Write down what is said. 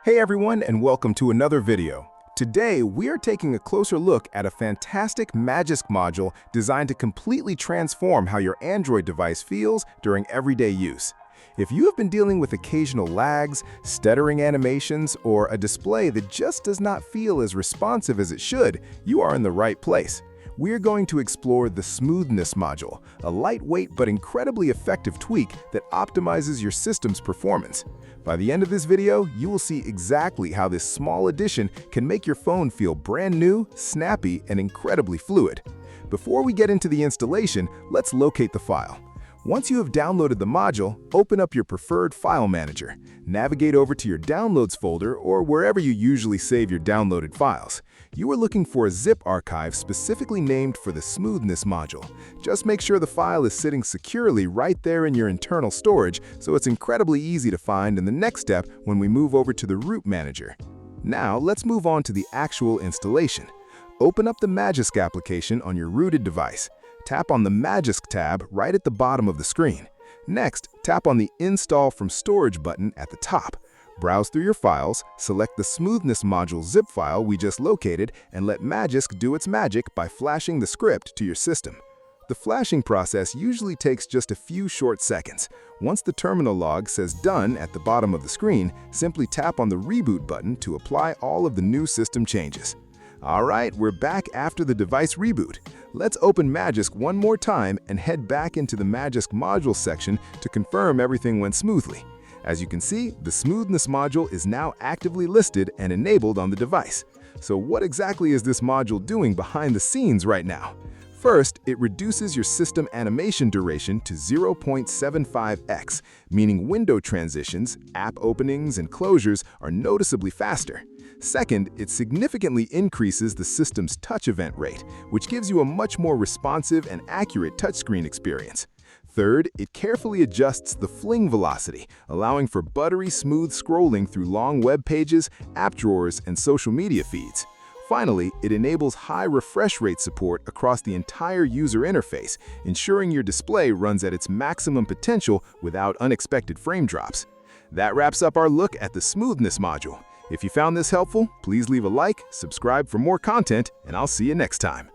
Hey everyone, and welcome to another video. Today, we are taking a closer look at a fantastic Magisk module designed to completely transform how your Android device feels during everyday use. If you have been dealing with occasional lags, stuttering animations, or a display that just does not feel as responsive as it should, you are in the right place. We're going to explore the Smoothness Module, a lightweight but incredibly effective tweak that optimizes your system's performance. By the end of this video, you will see exactly how this small addition can make your phone feel brand new, snappy, and incredibly fluid. Before we get into the installation, let's locate the file. Once you have downloaded the module, open up your preferred file manager. Navigate over to your Downloads folder or wherever you usually save your downloaded files. You are looking for a zip archive specifically named for the Smoothness module. Just make sure the file is sitting securely right there in your internal storage, so it's incredibly easy to find in the next step when we move over to the root manager. Now, let's move on to the actual installation. Open up the Magisk application on your rooted device. Tap on the Magisk tab right at the bottom of the screen. Next, tap on the Install from Storage button at the top. Browse through your files, select the Smoothness Module zip file we just located, and let Magisk do its magic by flashing the script to your system. The flashing process usually takes just a few short seconds. Once the terminal log says Done at the bottom of the screen, simply tap on the Reboot button to apply all of the new system changes. Alright, we're back after the device reboot. Let's open Magisk one more time and head back into the Magisk Module section to confirm everything went smoothly. As you can see, the Smoothness module is now actively listed and enabled on the device. So what exactly is this module doing behind the scenes right now? First, it reduces your system animation duration to 0.75x, meaning window transitions, app openings, and closures are noticeably faster. Second, it significantly increases the system's touch event rate, which gives you a much more responsive and accurate touchscreen experience. Third, it carefully adjusts the fling velocity, allowing for buttery smooth scrolling through long web pages, app drawers, and social media feeds. Finally, it enables high refresh rate support across the entire user interface, ensuring your display runs at its maximum potential without unexpected frame drops. That wraps up our look at the Smoothness module. If you found this helpful, please leave a like, subscribe for more content, and I'll see you next time.